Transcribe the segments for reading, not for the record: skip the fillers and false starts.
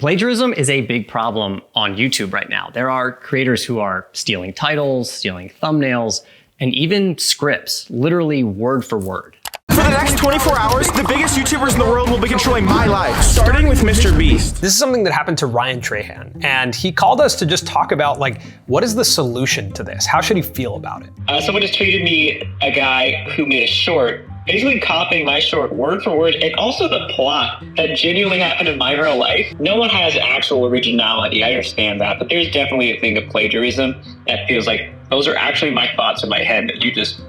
Plagiarism is a big problem on YouTube right now. There are creators who are stealing titles, stealing thumbnails, and even scripts, literally word for word. For the next 24 hours, the biggest YouTubers in the world will be controlling my life, starting with Mr. Beast. This is something that happened to Ryan Trahan, and he called us to just talk about, like, what is the solution to this? How should he feel about it? Someone just tweeted me a guy who made a short, basically copying my short word for word, and also the plot that genuinely happened in my real life. No one has actual originality, I understand that, but there's definitely a thing of plagiarism that feels like those are actually my thoughts in my head that you just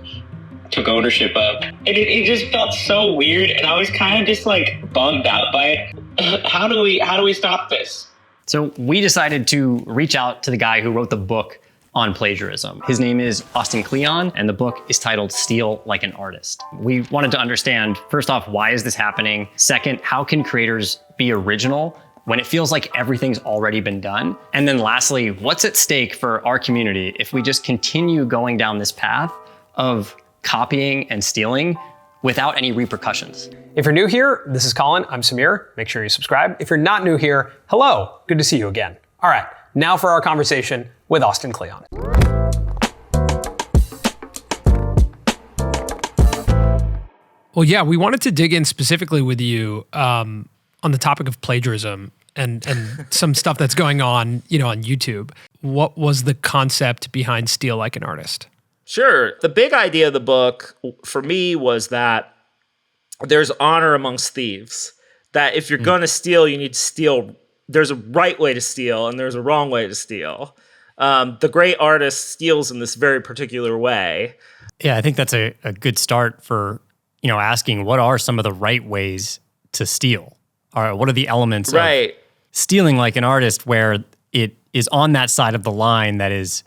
took ownership of. And it just felt so weird, and I was kind of just like bummed out by it. How do we stop this? So we decided to reach out to the guy who wrote the book on plagiarism. His name is Austin Kleon, and the book is titled Steal Like an Artist. We wanted to understand, first off, why is this happening? Second, how can creators be original when it feels like everything's already been done? And then lastly, what's at stake for our community if we just continue going down this path of copying and stealing without any repercussions? If you're new here, this is Colin, I'm Samir. Make sure you subscribe. If you're not new here, hello, good to see you again. All right, now for our conversation with Austin Kleon. Well, yeah, we wanted to dig in specifically with you on the topic of plagiarism and some stuff that's going on, on YouTube. What was the concept behind Steal Like an Artist? Sure. The big idea of the book for me was that there's honor amongst thieves. That if you're going to steal, you need to steal. There's a right way to steal and there's a wrong way to steal. The great artist steals in this very particular way. Yeah, I think that's a good start for, asking what are some of the right ways to steal? Or what are the elements of stealing like an artist where it is on that side of the line that is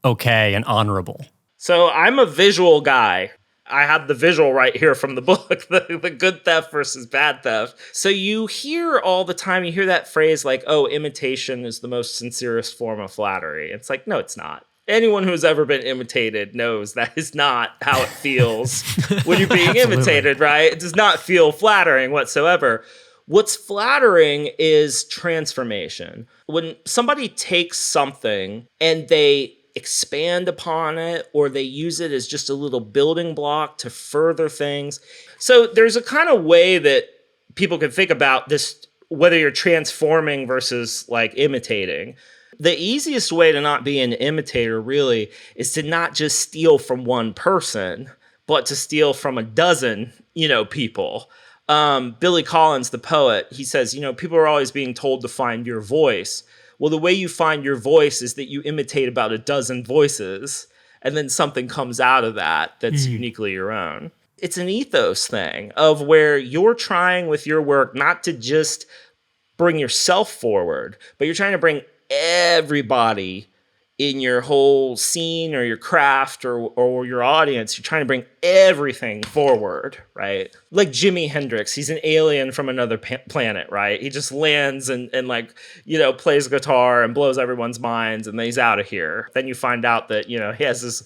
okay and honorable? So I'm a visual guy. I have the visual right here from the book, the good theft versus bad theft. So you hear all the time, you hear that phrase like, oh, imitation is the most sincerest form of flattery. It's like, no, it's not. Anyone who's ever been imitated knows that is not how it feels when you're being imitated, right? It does not feel flattering whatsoever. What's flattering is transformation. When somebody takes something and they expand upon it, or they use it as just a little building block to further things. So there's a kind of way that people can think about this, whether you're transforming versus like imitating. The easiest way to not be an imitator really is to not just steal from one person, but to steal from a dozen, people. Billy Collins, the poet, he says, people are always being told to find your voice. Well, the way you find your voice is that you imitate about a dozen voices, and then something comes out of that that's uniquely your own. It's an ethos thing of where you're trying with your work not to just bring yourself forward, but you're trying to bring everybody in your whole scene or your craft or your audience. You're trying to bring everything forward, right? Like Jimi Hendrix, he's an alien from another planet, right? He just lands and plays guitar and blows everyone's minds, and then he's out of here. Then you find out that, he has this,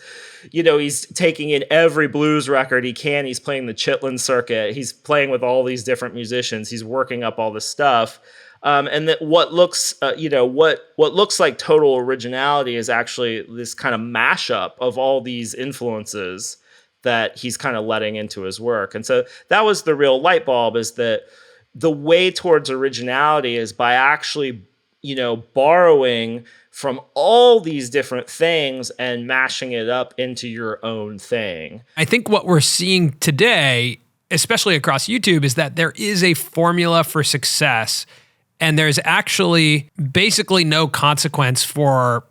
he's taking in every blues record he can. He's playing the Chitlin circuit. He's playing with all these different musicians. He's working up all this stuff. And that what looks like total originality is actually this kind of mashup of all these influences that he's kind of letting into his work. And so that was the real light bulb, is that the way towards originality is by actually, borrowing from all these different things and mashing it up into your own thing. I think what we're seeing today, especially across YouTube, is that there is a formula for success. And there's actually basically no consequence for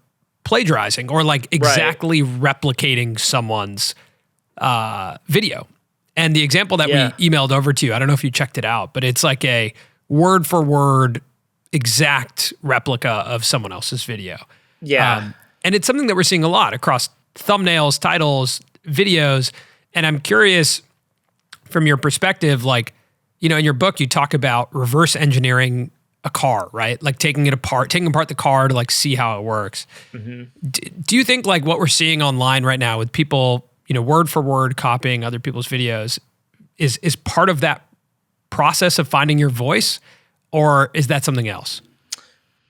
plagiarizing or like exactly replicating someone's video. And the example that we emailed over to you, I don't know if you checked it out, but it's like a word for word exact replica of someone else's video. Yeah. And it's something that we're seeing a lot across thumbnails, titles, videos. And I'm curious from your perspective, like, in your book, you talk about reverse engineering a car, right? Like taking apart the car to like see how it works. Mm-hmm. Do you think like what we're seeing online right now with people, word for word copying other people's videos is part of that process of finding your voice, or is that something else?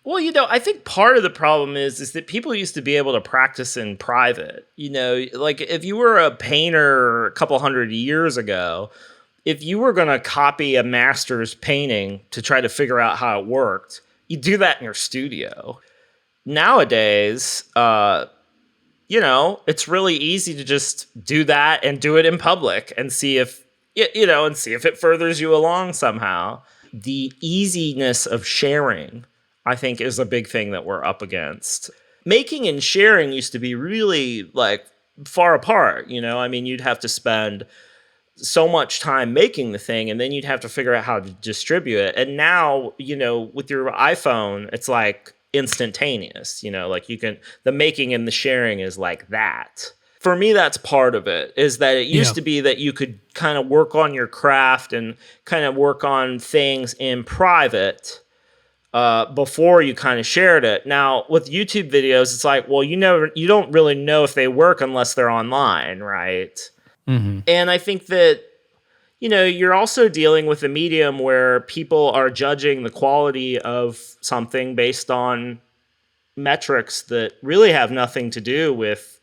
Well, I think part of the problem is that people used to be able to practice in private. Like if you were a painter a couple hundred years ago, if you were going to copy a master's painting to try to figure out how it worked, you do that in your studio. Nowadays, it's really easy to just do that and do it in public and see if it furthers you along somehow. The easiness of sharing, I think, is a big thing that we're up against. Making and sharing used to be really like far apart. You'd have to spend so much time making the thing, and then you'd have to figure out how to distribute it. And now, with your iPhone, it's like instantaneous. Like the making and the sharing is like that. For me, that's part of it, is that it used to be that you could kind of work on your craft and kind of work on things in private before you kind of shared it. Now, with YouTube videos, it's like, well, you don't really know if they work unless they're online, right? Mm-hmm. And I think that, you're also dealing with a medium where people are judging the quality of something based on metrics that really have nothing to do with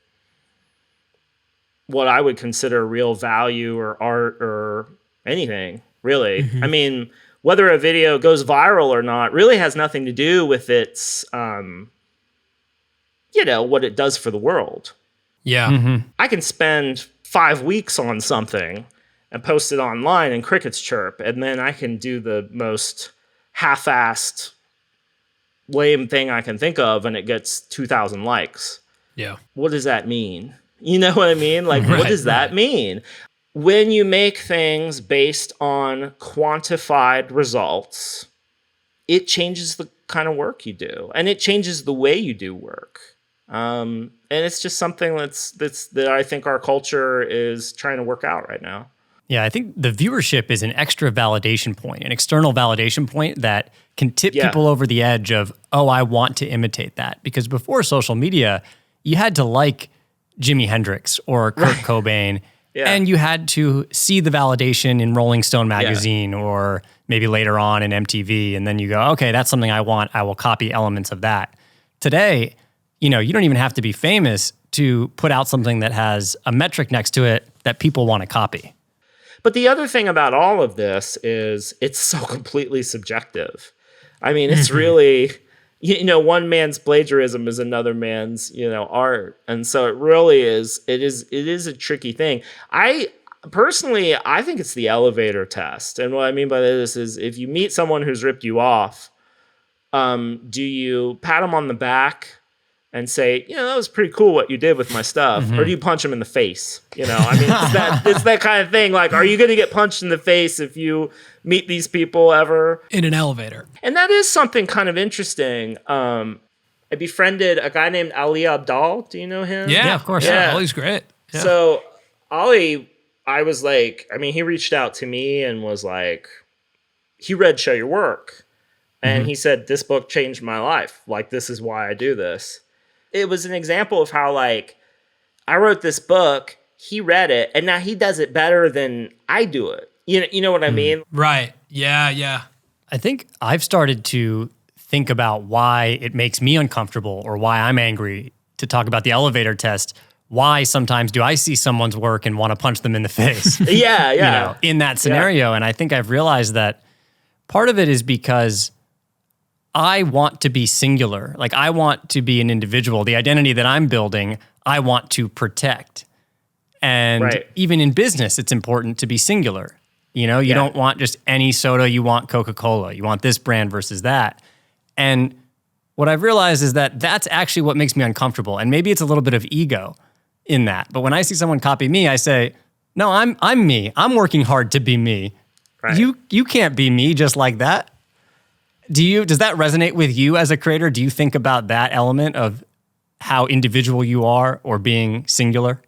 what I would consider real value or art or anything, really. Mm-hmm. Whether a video goes viral or not really has nothing to do with its, what it does for the world. Yeah. Mm-hmm. I can spend 5 weeks on something and post it online and crickets chirp, and then I can do the most half-assed, lame thing I can think of, and it gets 2,000 likes. Yeah. What does that mean? You know what I mean? Like, what does that mean? When you make things based on quantified results, it changes the kind of work you do, and it changes the way you do work. And it's just something that I think our culture is trying to work out right now. Yeah, I think the viewership is an extra validation point, an external validation point that can tip people over the edge of, oh, I want to imitate that. Because before social media, you had to like Jimi Hendrix or Kurt Cobain, and you had to see the validation in Rolling Stone magazine or maybe later on in MTV, and then you go, okay, that's something I want. I will copy elements of that. Today, you don't even have to be famous to put out something that has a metric next to it that people want to copy. But the other thing about all of this is it's so completely subjective. It's really, one man's plagiarism is another man's, art. And so it really is, it is a tricky thing. Personally, I think it's the elevator test. And what I mean by this is if you meet someone who's ripped you off, do you pat them on the back and say, that was pretty cool what you did with my stuff? Or do you punch them in the face? It's that kind of thing. Like, are you going to get punched in the face if you meet these people ever? In an elevator. And that is something kind of interesting. I befriended a guy named Ali Abdal. Do you know him? Yeah, of course. Yeah. Ali's great. Yeah. So Ali, I was like, he reached out to me and was like, he read Show Your Work. And he said, this book changed my life. Like, this is why I do this. It was an example of how, like, I wrote this book, he read it, and now he does it better than I do it. You know what I mean? Right. Yeah. I think I've started to think about why it makes me uncomfortable or why I'm angry to talk about the elevator test. Why sometimes do I see someone's work and want to punch them in the face? Yeah. In that scenario. And I think I've realized that part of it is because I want to be singular. Like, I want to be an individual. The identity that I'm building, I want to protect. And even in business, it's important to be singular. You don't want just any soda. You want Coca-Cola. You want this brand versus that. And what I've realized is that that's actually what makes me uncomfortable. And maybe it's a little bit of ego in that. But when I see someone copy me, I say, no, I'm me. I'm working hard to be me. Right. You can't be me just like that. Does that resonate with you as a creator? Do you think about that element of how individual you are or being singular?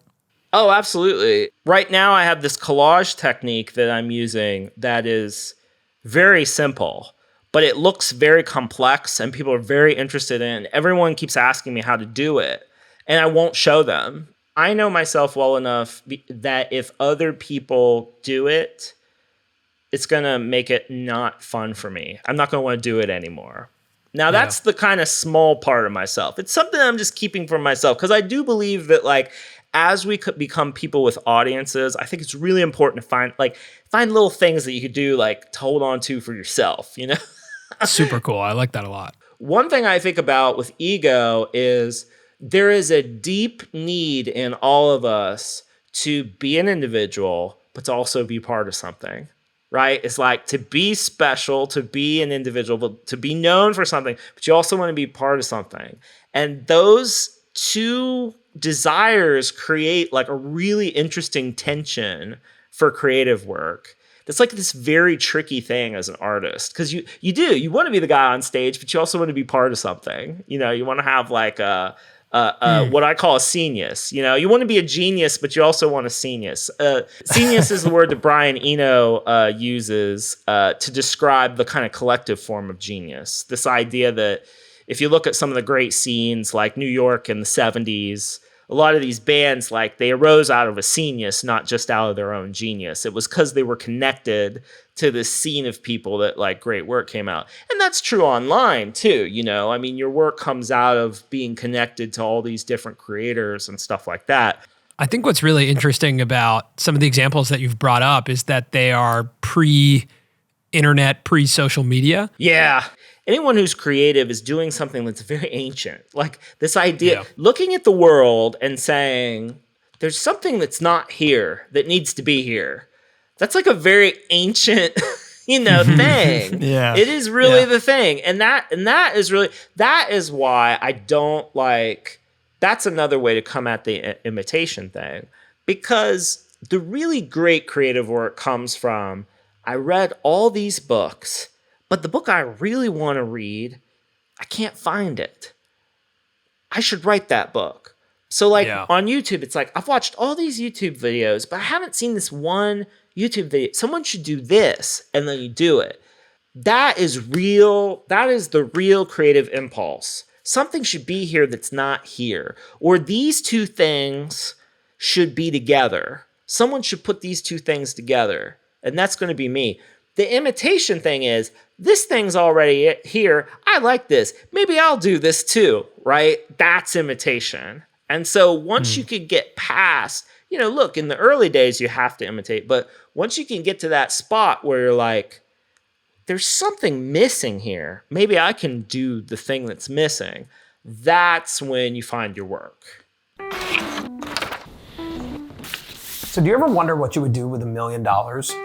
Oh, absolutely. Right now I have this collage technique that I'm using that is very simple, but it looks very complex and people are very interested in it. Everyone keeps asking me how to do it, and I won't show them. I know myself well enough that if other people do it, it's going to make it not fun for me. I'm not going to want to do it anymore. Now that's the kind of small part of myself. It's something I'm just keeping for myself because I do believe that like as we could become people with audiences, I think it's really important to find little things that you could do like to hold on to for yourself, you know? Super cool. I like that a lot. One thing I think about with ego is there is a deep need in all of us to be an individual, but to also be part of something, right? It's like to be special, to be an individual, but to be known for something, but you also want to be part of something. And those two desires create like a really interesting tension for creative work. It's like this very tricky thing as an artist because you want to be the guy on stage, but you also want to be part of something. You know, you want to have like what I call a Scenius. You know, you want to be a genius, but you also want a Scenius. Scenius is the word that Brian Eno uses to describe the kind of collective form of genius. This idea that if you look at some of the great scenes like New York in the 70s, a lot of these bands, like they arose out of a Scenius, not just out of their own genius. It was because they were connected to this scene of people that like great work came out. And that's true online too, you know? I mean, your work comes out of being connected to all these different creators and stuff like that. I think what's really interesting about some of the examples that you've brought up is that they are pre-internet, pre-social media. Yeah. Anyone who's creative is doing something that's very ancient. Like this idea, looking at the world and saying, there's something that's not here that needs to be here. That's like a very ancient, thing. It is really the thing. And that is why I don't like, that's another way to come at the imitation thing. Because the really great creative work comes from, I read all these books, but the book I really want to read, I can't find it. I should write that book. So on YouTube, it's like, I've watched all these YouTube videos, but I haven't seen this one YouTube video. Someone should do this, and then you do it. That is real. That is the real creative impulse. Something should be here that's not here. Or these two things should be together. Someone should put these two things together, and that's going to be me. The imitation thing is, this thing's already here. I like this. Maybe I'll do this too, right? That's imitation. And so once you can get past, look, in the early days, you have to imitate. But once you can get to that spot where you're like, there's something missing here. Maybe I can do the thing that's missing. That's when you find your work. So do you ever wonder what you would do with $1 million?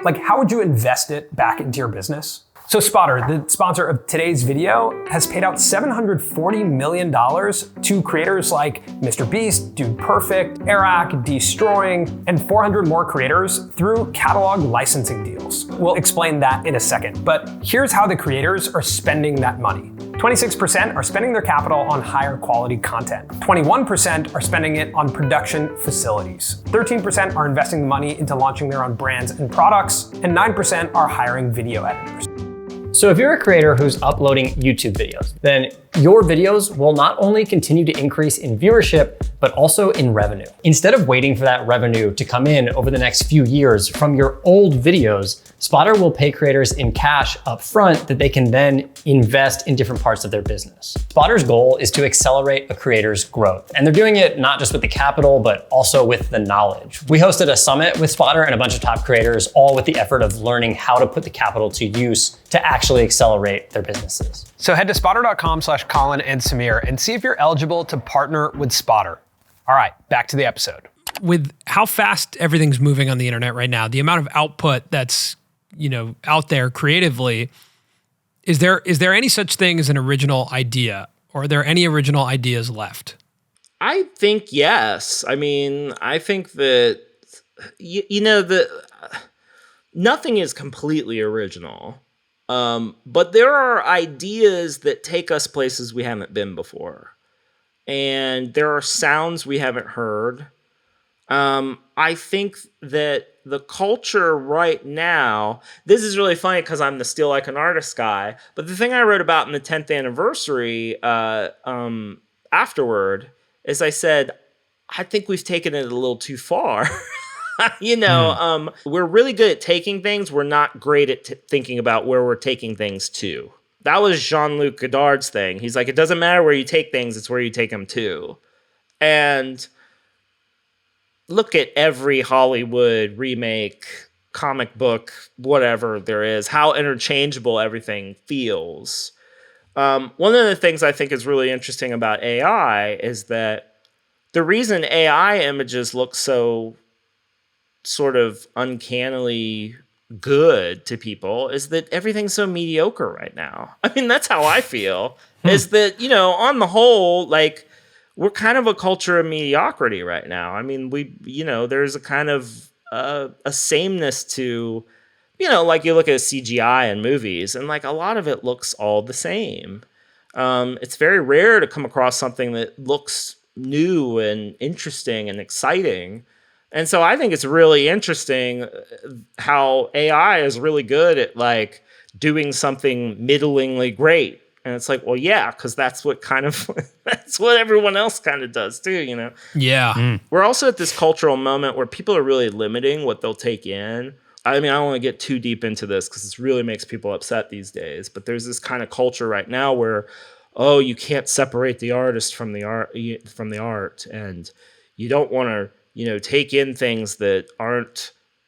Like, how would you invest it back into your business? So Spotter, the sponsor of today's video, has paid out $740 million to creators like Mr. Beast, Dude Perfect, Eric, Destroying, and 400 more creators through catalog licensing deals. We'll explain that in a second, but here's how the creators are spending that money. 26% are spending their capital on higher quality content. 21% are spending it on production facilities. 13% are investing the money into launching their own brands and products, and 9% are hiring video editors. So if you're a creator who's uploading YouTube videos, then your videos will not only continue to increase in viewership, but also in revenue. Instead of waiting for that revenue to come in over the next few years from your old videos, Spotter will pay creators in cash up front that they can then invest in different parts of their business. Spotter's goal is to accelerate a creator's growth. And they're doing it not just with the capital, but also with the knowledge. We hosted a summit with Spotter and a bunch of top creators, all with the effort of learning how to put the capital to use to actually accelerate their businesses. So head to spotter.com/Colin and Samir and see if you're eligible to partner with Spotter. All right, back to the episode. With how fast everything's moving on the internet right now, the amount of output that's, out there creatively, is there any such thing as an original idea? Or are there any original ideas left? I think yes. I mean, I think that, nothing is completely original. But there are ideas that take us places we haven't been before. And there are sounds we haven't heard. I think that the culture right now, this is really funny because I'm the Steal Like an Artist guy, but the thing I wrote about in the 10th anniversary afterward is I said, I think we've taken it a little too far. We're really good at taking things. We're not great at thinking about where we're taking things to. That was Jean-Luc Godard's thing. He's like, it doesn't matter where you take things, it's where you take them to. And look at every Hollywood remake, comic book, whatever there is, how interchangeable everything feels. One of the things I think is really interesting about AI is that the reason AI images look so sort of uncannily good to people is that everything's so mediocre right now. I mean, that's how I feel, is that, you know, on the whole, like, we're kind of a culture of mediocrity right now. I mean, there's a kind of a sameness to, you know, like you look at CGI in movies and like a lot of it looks all the same. It's very rare to come across something that looks new and interesting and exciting. And so I think it's really interesting how AI is really good at like doing something middlingly great. And it's like, well, yeah, because that's what everyone else kind of does too, you know? Yeah. We're also at this cultural moment where people are really limiting what they'll take in. I mean, I don't want to get too deep into this because it really makes people upset these days. But there's this kind of culture right now where, oh, you can't separate the artist from the art, and you don't want to, you know, take in things that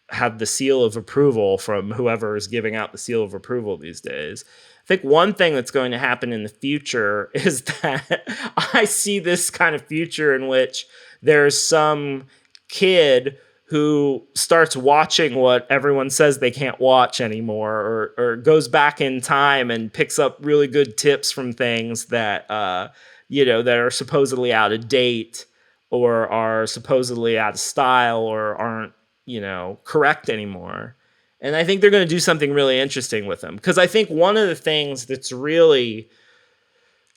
have the seal of approval from whoever is giving out the seal of approval these days. I think one thing that's going to happen in the future is that I see this kind of future in which there's some kid who starts watching what everyone says they can't watch anymore, or goes back in time and picks up really good tips from things that, that are supposedly out of date or are supposedly out of style or aren't, correct anymore. And I think they're going to do something really interesting with them. Because I think one of the things that's really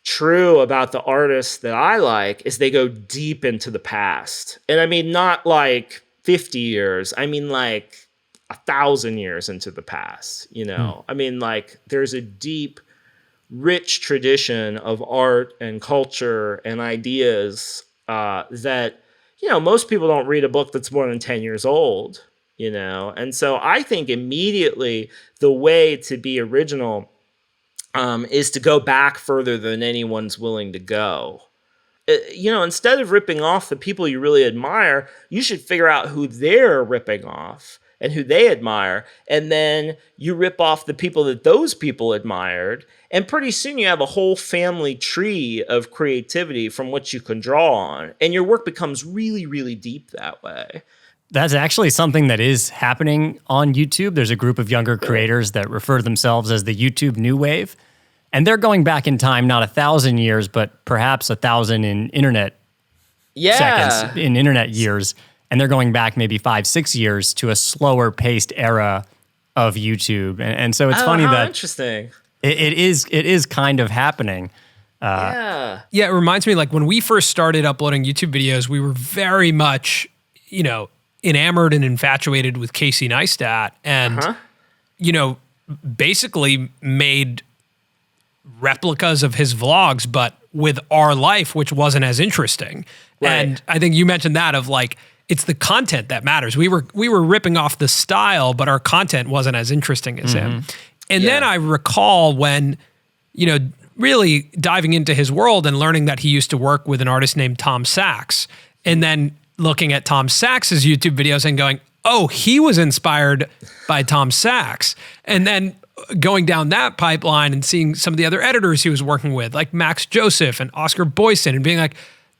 true about the artists that I like is they go deep into the past. And I mean, not like 50 years. I mean, like 1,000 years into the past, I mean, like there's a deep, rich tradition of art and culture and ideas that, most people don't read a book that's more than 10 years old. And so I think immediately the way to be original is to go back further than anyone's willing to go. Instead of ripping off the people you really admire, you should figure out who they're ripping off and who they admire. And then you rip off the people that those people admired. And pretty soon you have a whole family tree of creativity from which you can draw on. And your work becomes really, really deep that way. That's actually something that is happening on YouTube. There's a group of younger creators that refer to themselves as the YouTube New Wave. And they're going back in time, not 1,000 years, but perhaps 1,000 in internet seconds, in internet years. And they're going back maybe 5-6 years to a slower paced era of YouTube. And so it's funny that interesting. It is kind of happening. Yeah, it reminds me, like when we first started uploading YouTube videos, we were very much, enamored and infatuated with Casey Neistat and, basically made replicas of his vlogs, but with our life, which wasn't as interesting. Right. And I think you mentioned that of like, it's the content that matters. We were ripping off the style, but our content wasn't as interesting as him. And then I recall when, really diving into his world and learning that he used to work with an artist named Tom Sachs, and then looking at Tom Sachs's YouTube videos and going, oh, he was inspired by Tom Sachs. And then going down that pipeline and seeing some of the other editors he was working with, like Max Joseph and Oscar Boyson, and being like,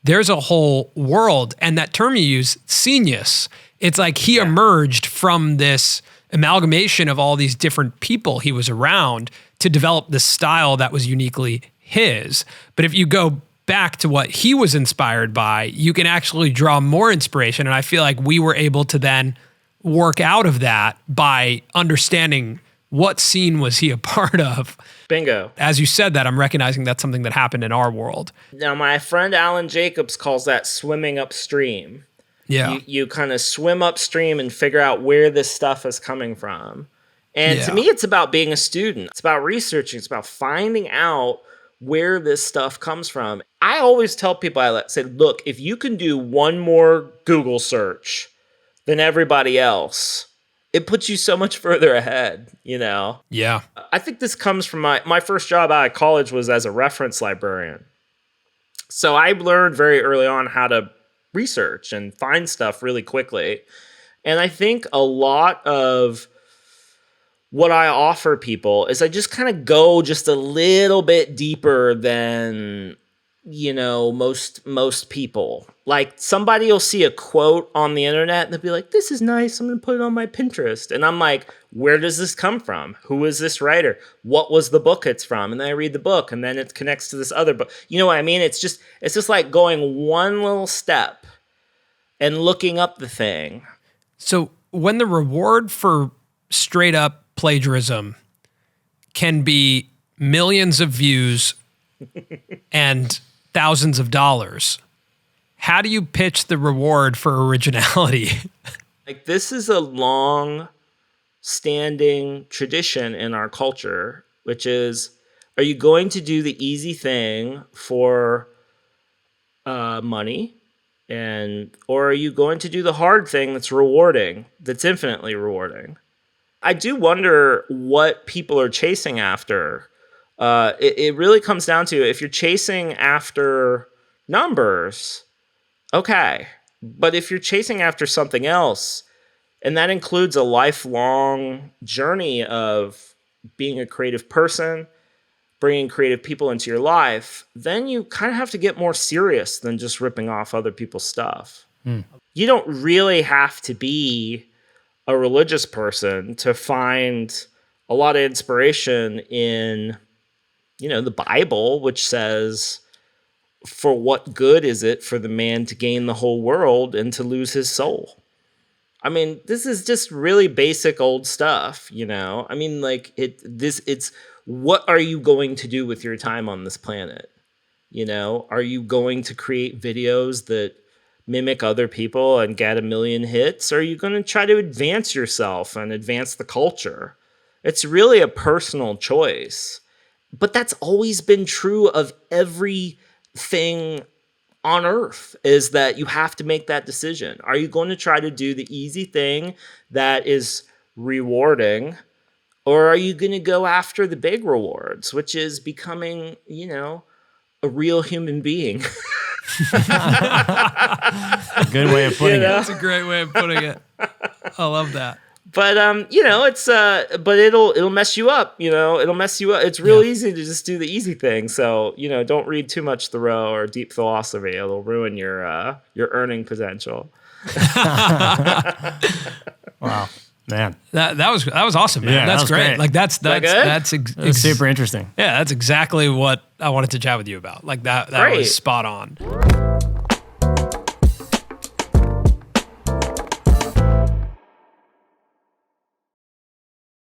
there's a whole world. And that term you use, Scenius, it's like he emerged from this amalgamation of all these different people he was around to develop this style that was uniquely his. But if you go back to what he was inspired by, you can actually draw more inspiration. And I feel like we were able to then work out of that by understanding what scene was he a part of. Bingo. As you said that, I'm recognizing that's something that happened in our world. Now, my friend Alan Jacobs calls that swimming upstream. Yeah. You kind of swim upstream and figure out where this stuff is coming from. And to me, it's about being a student. It's about researching. It's about finding out where this stuff comes from. I always tell people, I say, look, if you can do one more Google search than everybody else, it puts you so much further ahead, you know? Yeah. I think this comes from my first job out of college was as a reference librarian. So I learned very early on how to research and find stuff really quickly. And I think a lot of what I offer people is I just kind of go just a little bit deeper than, you know, most people. Like somebody will see a quote on the internet and they'll be like, this is nice, I'm going to put it on my Pinterest. And I'm like, where does this come from? Who is this writer? What was the book it's from? And then I read the book and then it connects to this other book. You know what I mean? It's just like going one little step and looking up the thing. So when the reward for straight up plagiarism can be millions of views and thousands of dollars, how do you pitch the reward for originality? Like this is a long standing tradition in our culture, which is, are you going to do the easy thing for money? Or are you going to do the hard thing that's rewarding, that's infinitely rewarding? I do wonder what people are chasing after. It really comes down to if you're chasing after numbers, okay. But if you're chasing after something else, and that includes a lifelong journey of being a creative person, bringing creative people into your life, then you kind of have to get more serious than just ripping off other people's stuff. You don't really have to be a religious person to find a lot of inspiration in, you know, the Bible, which says, for what good is it for the man to gain the whole world and to lose his soul? I mean, this is just really basic old stuff, you know? I mean, like it's what are you going to do with your time on this planet? You know, are you going to create videos that mimic other people and get 1 million hits? Or are you going to try to advance yourself and advance the culture? It's really a personal choice. But that's always been true of everything on earth, is that you have to make that decision. Are you going to try to do the easy thing that is rewarding? Or are you going to go after the big rewards, which is becoming, you know, a real human being? Good way of putting it. That's a great way of putting it. I love that. But you know, it's but it'll mess you up, you know. It'll mess you up. It's real easy to just do the easy thing. So, you know, don't read too much Thoreau or deep philosophy. It'll ruin your earning potential. Wow. Man. That was awesome, man. Yeah, that's that was great. great. Like that's It's super interesting. Yeah, that's exactly what I wanted to chat with you about. Like that Great. was spot on.